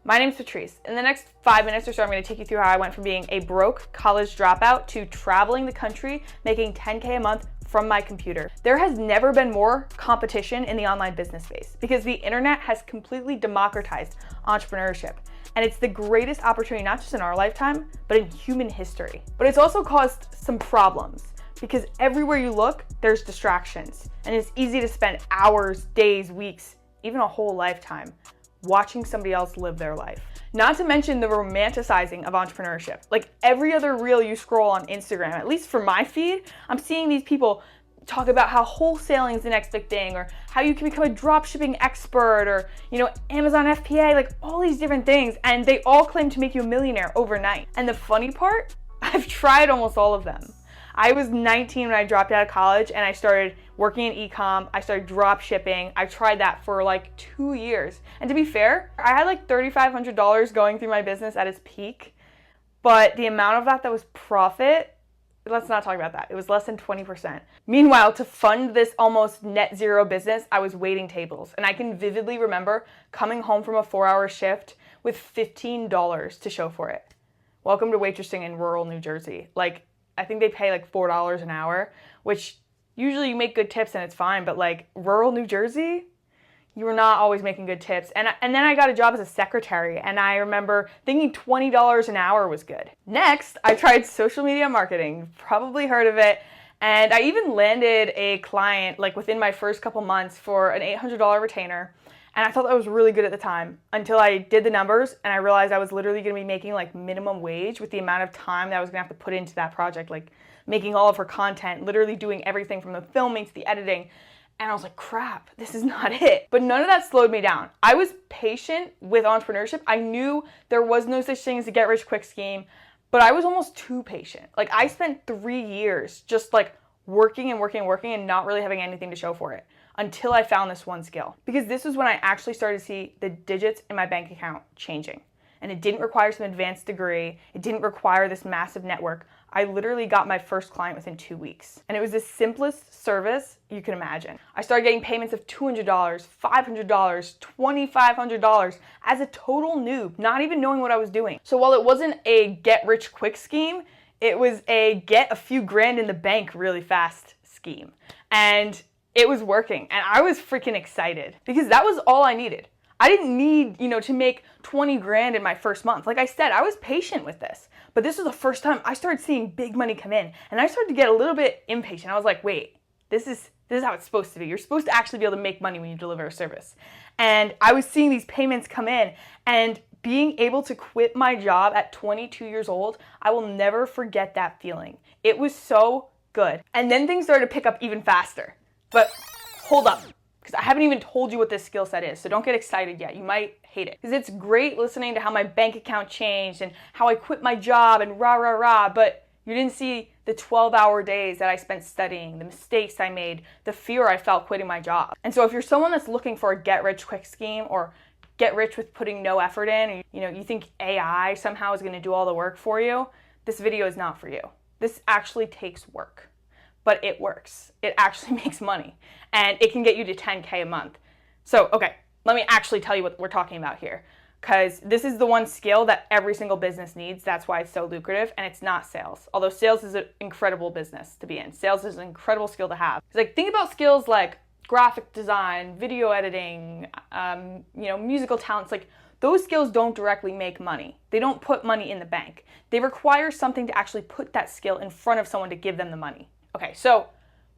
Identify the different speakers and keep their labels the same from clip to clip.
Speaker 1: My name's Patrice. In the next 5 minutes or so, I'm going to take you through how I went from being a broke college dropout to traveling the country, making $10K a month from my computer. There has never been more competition in the online business space because the internet has completely democratized entrepreneurship. And it's the greatest opportunity, not just in our lifetime, but in human history. But it's also caused some problems because everywhere you look, there's distractions. And it's easy to spend hours, days, weeks, even a whole lifetime watching somebody else live their life. Not to mention the romanticizing of entrepreneurship. Like every other reel you scroll on Instagram, at least for my feed, I'm seeing these people talk about how wholesaling is the next big thing, or how you can become a dropshipping expert, or Amazon FBA, like all these different things, and they all claim to make you a millionaire overnight. And the funny part, I've tried almost all of them. I was 19 when I dropped out of college and I started working in e-com. I started drop shipping. I tried that for like 2 years. And to be fair, I had like $3,500 going through my business at its peak, but the amount of that was profit, let's not talk about that. It was less than 20%. Meanwhile, to fund this almost net zero business, I was waiting tables. And I can vividly remember coming home from a 4-hour shift with $15 to show for it. Welcome to waitressing in rural New Jersey. Like, I think they pay like $4 an hour, which usually you make good tips and it's fine, but like rural New Jersey, you were not always making good tips. And then I got a job as a secretary, and I remember thinking $20 an hour was good. Next, I tried social media marketing. You've probably heard of it. And I even landed a client like within my first couple months for an $800 retainer. And I thought that was really good at the time until I did the numbers and I realized I was literally going to be making like minimum wage with the amount of time that I was going to have to put into that project, like making all of her content, literally doing everything from the filming to the editing. And I was like, crap, this is not it. But none of that slowed me down. I was patient with entrepreneurship. I knew there was no such thing as a get rich quick scheme, but I was almost too patient. Like I spent 3 years just like working and not really having anything to show for it until I found this one skill. Because this was when I actually started to see the digits in my bank account changing. And it didn't require some advanced degree. It didn't require this massive network. I literally got my first client within 2 weeks. And it was the simplest service you can imagine. I started getting payments of $200, $500, $2,500 as a total noob, not even knowing what I was doing. So while it wasn't a get rich quick scheme, it was a get a few grand in the bank really fast scheme. And it was working, and I was freaking excited because that was all I needed. I didn't need, to make 20 grand in my first month. Like I said, I was patient with this, but this was the first time I started seeing big money come in, and I started to get a little bit impatient. I was like, wait, this is how it's supposed to be. You're supposed to actually be able to make money when you deliver a service. And I was seeing these payments come in, and being able to quit my job at 22 years old, I will never forget that feeling. It was so good. And then things started to pick up even faster. But hold up, because I haven't even told you what this skill set is, so don't get excited yet. You might hate it. Because it's great listening to how my bank account changed and how I quit my job and rah, rah, rah, but you didn't see the 12-hour days that I spent studying, the mistakes I made, the fear I felt quitting my job. And so if you're someone that's looking for a get-rich-quick scheme or get rich with putting no effort in, or, you think AI somehow is going to do all the work for you, this video is not for you. This actually takes work. But it works. It actually makes money, and it can get you to 10K a month. So, okay, let me actually tell you what we're talking about here, because this is the one skill that every single business needs. That's why it's so lucrative, and it's not sales. Although sales is an incredible business to be in. Sales is an incredible skill to have. It's like, think about skills like graphic design, video editing, musical talents. Like, those skills don't directly make money. They don't put money in the bank. They require something to actually put that skill in front of someone to give them the money. Okay, so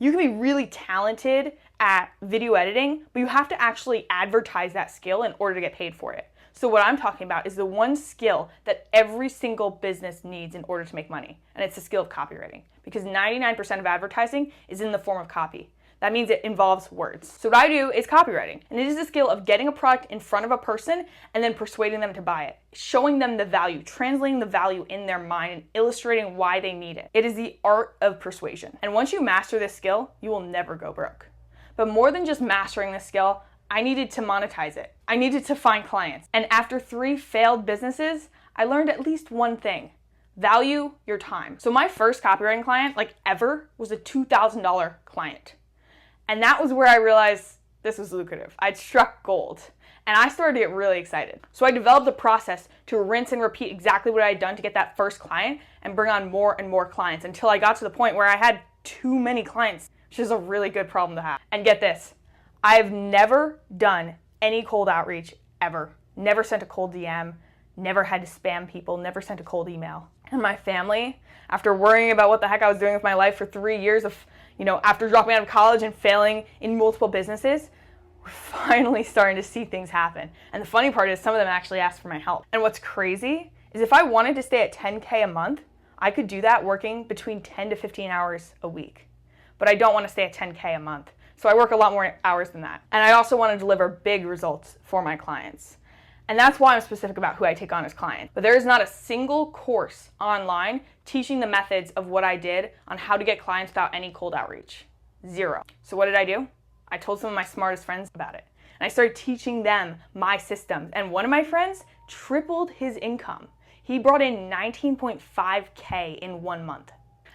Speaker 1: you can be really talented at video editing, but you have to actually advertise that skill in order to get paid for it. So what I'm talking about is the one skill that every single business needs in order to make money, and it's the skill of copywriting, because 99% of advertising is in the form of copy. That means it involves words. So what I do is copywriting, and it is the skill of getting a product in front of a person and then persuading them to buy it, showing them the value, translating the value in their mind, and illustrating why they need it. It is the art of persuasion. And once you master this skill, you will never go broke. But more than just mastering this skill, I needed to monetize it. I needed to find clients. And after 3 failed businesses, I learned at least one thing: value your time. So my first copywriting client, ever, was a $2,000 client. And that was where I realized this was lucrative. I'd struck gold. And I started to get really excited. So I developed a process to rinse and repeat exactly what I had done to get that first client and bring on more and more clients until I got to the point where I had too many clients, which is a really good problem to have. And get this, I've never done any cold outreach ever. Never sent a cold DM, never had to spam people, never sent a cold email. And my family, after worrying about what the heck I was doing with my life for 3 years of, after dropping out of college and failing in multiple businesses, we're finally starting to see things happen. And the funny part is some of them actually asked for my help. And what's crazy is if I wanted to stay at 10K a month, I could do that working between 10 to 15 hours a week. But I don't want to stay at 10K a month. So I work a lot more hours than that. And I also want to deliver big results for my clients. And that's why I'm specific about who I take on as clients. But there is not a single course online teaching the methods of what I did on how to get clients without any cold outreach. Zero. So what did I do? I told some of my smartest friends about it. And I started teaching them my systems. And one of my friends tripled his income. He brought in 19.5K in 1 month.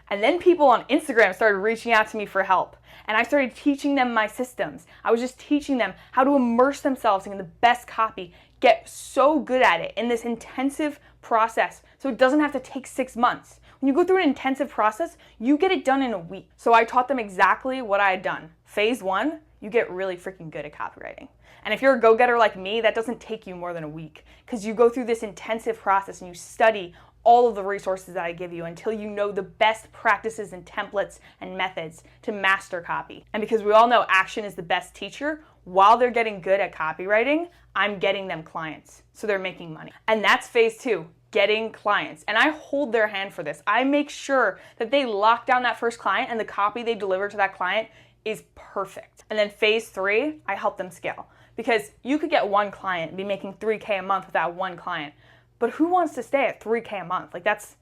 Speaker 1: And then people on Instagram started reaching out to me for help. And I started teaching them my systems. I was just teaching them how to immerse themselves in the best copy, get so good at it in this intensive process so it doesn't have to take 6 months. When you go through an intensive process, you get it done in a week. So I taught them exactly what I had done. Phase 1, you get really freaking good at copywriting. And if you're a go-getter like me, that doesn't take you more than a week because you go through this intensive process and you study all of the resources that I give you until you know the best practices and templates and methods to master copy. And because we all know action is the best teacher, while they're getting good at copywriting, I'm getting them clients. So they're making money. And that's phase 2, getting clients. And I hold their hand for this. I make sure that they lock down that first client and the copy they deliver to that client is perfect. And then phase 3, I help them scale. Because you could get 1 client and be making 3K a month without 1 client. But who wants to stay at 3K a month? Like that's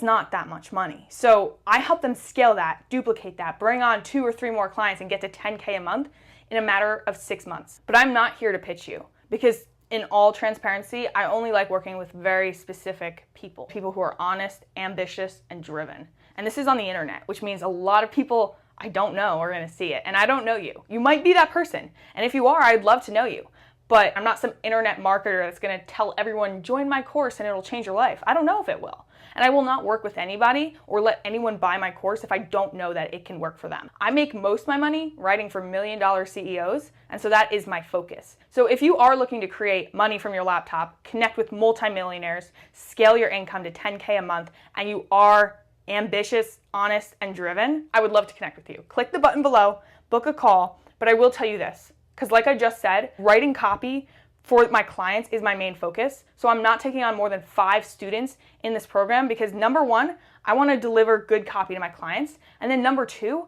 Speaker 1: not that much money. So I help them scale that, duplicate that, bring on 2 or 3 more clients and get to 10K a month in a matter of 6 months. But I'm not here to pitch you because in all transparency, I only like working with very specific people who are honest, ambitious, and driven. And this is on the internet, which means a lot of people I don't know are gonna see it. And I don't know you. You might be that person. And if you are, I'd love to know you. But I'm not some internet marketer that's gonna tell everyone, join my course and it'll change your life. I don't know if it will. And I will not work with anybody or let anyone buy my course if I don't know that it can work for them. I make most of my money writing for $1 million CEOs, and so that is my focus. So if you are looking to create money from your laptop, connect with multimillionaires, scale your income to 10K a month, and you are ambitious, honest, and driven, I would love to connect with you. Click the button below, book a call, but I will tell you this, because like I just said, writing copy for my clients is my main focus. So I'm not taking on more than 5 students in this program because number 1, I want to deliver good copy to my clients. And then number 2,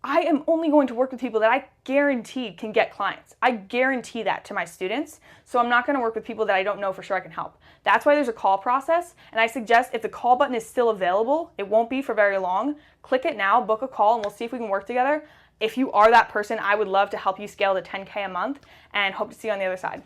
Speaker 1: I am only going to work with people that I guaranteed can get clients. I guarantee that to my students. So I'm not going to work with people that I don't know for sure I can help. That's why there's a call process. And I suggest if the call button is still available, it won't be for very long. Click it now, book a call, and we'll see if we can work together. If you are that person, I would love to help you scale to 10K a month and hope to see you on the other side.